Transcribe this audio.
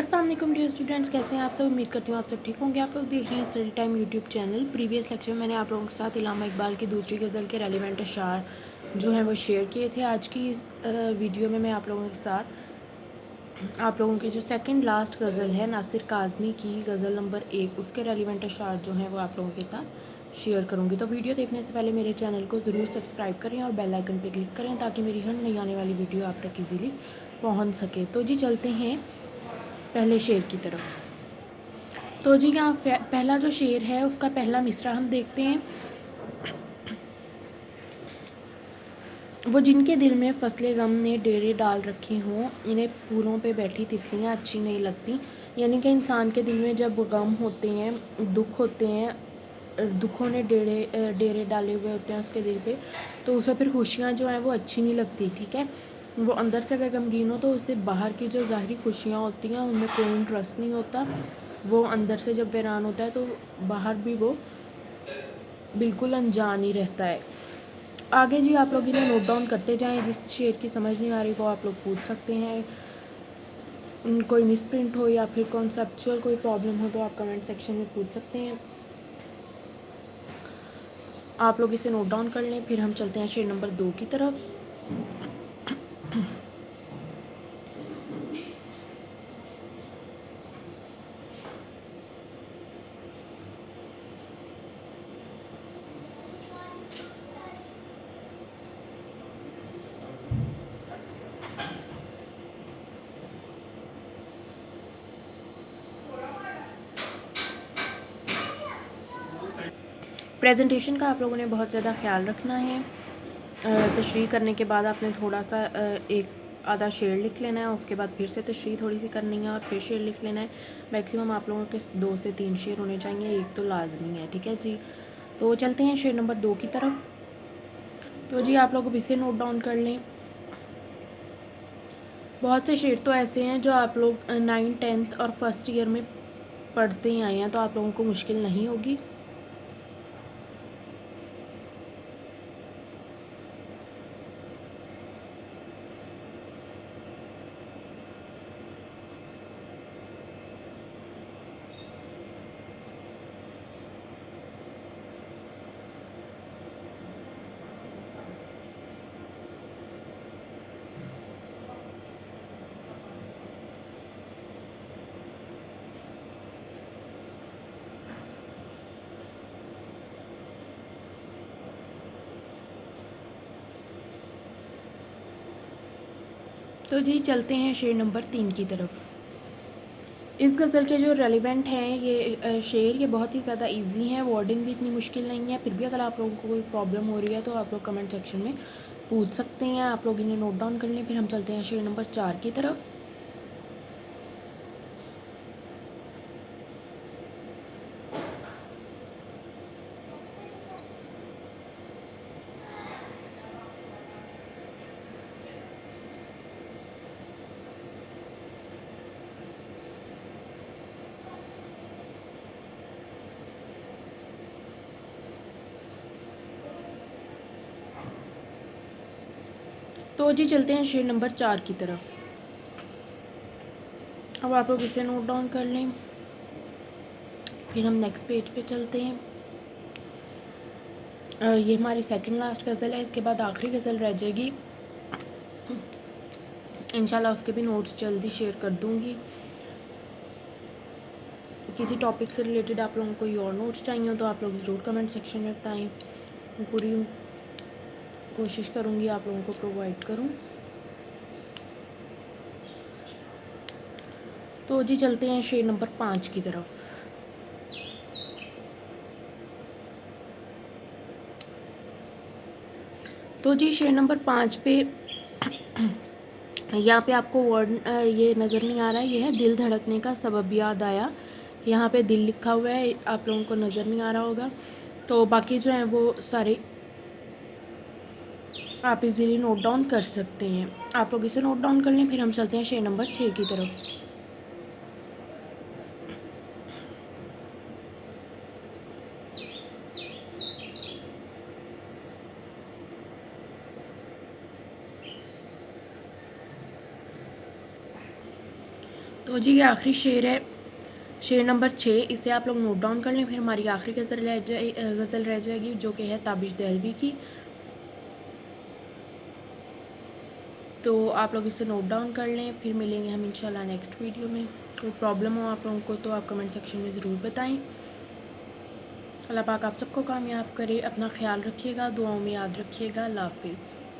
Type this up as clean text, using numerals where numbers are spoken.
अस्सलाम वालेकुम dear students, कैसे हैं आप सब। उम्मीद करती हूँ आप सब ठीक होंगे। आप लोग देख रहे हैं study time YouTube channel. Previous lecture में मैंने आप लोगों के साथ इल्हामा इकबाल की दूसरी गज़ल के रेलिवेंट अशार जो हैं वो शेयर किए थे। आज की इस वीडियो में मैं आप लोगों के साथ आप लोगों की जो सेकंड लास्ट गज़ल है नासिर काज़मी की गज़ल नंबर 1 उसके रेलिवेंट अशार जो हैं वो आप लोगों के साथ शेयर करूँगी। तो वीडियो देखने से पहले मेरे चैनल को ज़रूर सब्सक्राइब करें और बेल आइकन पर क्लिक करें ताकि मेरी हर नई आने वाली वीडियो आप तक ईज़िली पहुँच सके। तो जी चलते हैं पहले शेर की तरफ। तो जी यहाँ पहला जो शेर है उसका पहला मिसरा हम देखते हैं। वो जिनके दिल में फसले गम ने डेरे डाल रखे हों, इन्हें फूलों पे बैठी तितलियाँ अच्छी नहीं लगती। यानी कि इंसान के दिल में जब गम होते हैं, दुख होते हैं, दुखों ने डेरे डाले हुए होते हैं उसके दिल पे, तो उसे फिर खुशियाँ जो हैं वो अच्छी नहीं लगती। ठीक है, वो अंदर से अगर गमगीन हो तो उसे बाहर की जो ज़ाहरी खुशियाँ होती हैं उनमें कोई इंटरेस्ट नहीं होता। वो अंदर से जब वीरान होता है तो बाहर भी वो बिल्कुल अनजान ही रहता है। आगे जी आप लोग इन्हें नोट डाउन करते जाएं। जिस शेर की समझ नहीं आ रही वो आप लोग पूछ सकते हैं। कोई मिस प्रिंट हो या फिर कॉन्सेप्चुअल कोई प्रॉब्लम हो तो आप कमेंट सेक्शन में पूछ सकते हैं। आप लोग इसे नोट डाउन कर लें। फिर हम चलते हैं शेर नंबर 2 की तरफ। प्रेजेंटेशन का आप लोगों ने बहुत ज़्यादा ख्याल रखना है। तशरीह करने के बाद आपने थोड़ा सा एक आधा शेर लिख लेना है, उसके बाद फिर से तशरीह थोड़ी सी करनी है और फिर शेर लिख लेना है। मैक्सिमम आप लोगों के 2 से 3 शेर होने चाहिए, एक तो लाजमी है। ठीक है जी, तो चलते हैं शेर नंबर 2 की तरफ। तो जी आप लोग इसे नोट डाउन कर लें। बहुत से शेर तो ऐसे हैं जो आप लोग 9th 10th और फर्स्ट ईयर में पढ़ते ही आए हैं, तो आप लोगों को मुश्किल नहीं होगी। तो जी चलते हैं शेर नंबर 3 की तरफ। इस गज़ल के जो रेलिवेंट हैं ये शेर ये बहुत ही ज़्यादा इजी हैं, वर्डिंग भी इतनी मुश्किल नहीं है। फिर भी अगर आप लोगों को कोई प्रॉब्लम हो रही है तो आप लोग कमेंट सेक्शन में पूछ सकते हैं। आप लोग इन्हें नोट डाउन कर लें। फिर हम चलते हैं शेर नंबर 4 की तरफ। तो जी चलते हैं शेर नंबर 4 की तरफ। अब आप लोग इसे नोट डाउन कर लें। फिर हम नेक्स्ट पेज पे चलते हैं। ये हमारी सेकंड लास्ट गज़ल है, इसके बाद आखिरी गज़ल रह जाएगी। इंशाल्लाह उसके भी नोट्स जल्दी शेयर कर दूँगी। किसी टॉपिक से रिलेटेड आप लोगों को कोई और नोट्स चाहिए हो तो आप लोग ज़रूर कमेंट सेक्शन में बताएं। पूरी कोशिश करूँगी आप लोगों को प्रोवाइड करूँ। तो जी चलते हैं शेर नंबर 5 की तरफ। तो जी शेर नंबर 5 पे यहाँ पे आपको वर्ड ये नज़र नहीं आ रहा है, ये है दिल धड़कने का सबब याद आया। यहाँ पे दिल लिखा हुआ है, आप लोगों को नज़र नहीं आ रहा होगा। तो बाकी जो हैं वो सारे आप इजीली नोट डाउन कर सकते हैं। आप लोग इसे नोट डाउन कर लें। फिर हम चलते हैं शेर नंबर 6 की तरफ। तो जी ये आखिरी शेर है, शेर नंबर 6। इसे आप लोग नोट डाउन कर लें, फिर हमारी आखिरी गज़ल रह जाएगी जो कि है ताबिश दहलवी की। तो आप लोग इसे नोट डाउन कर लें, फिर मिलेंगे हम इंशाल्लाह नेक्स्ट वीडियो में। कोई प्रॉब्लम हो आप लोगों को तो आप कमेंट सेक्शन में ज़रूर बताएं। अल्लाह पाक आप सबको कामयाब करे। अपना ख्याल रखिएगा, दुआओं में याद रखिएगा। अल्लाह हाफिज़।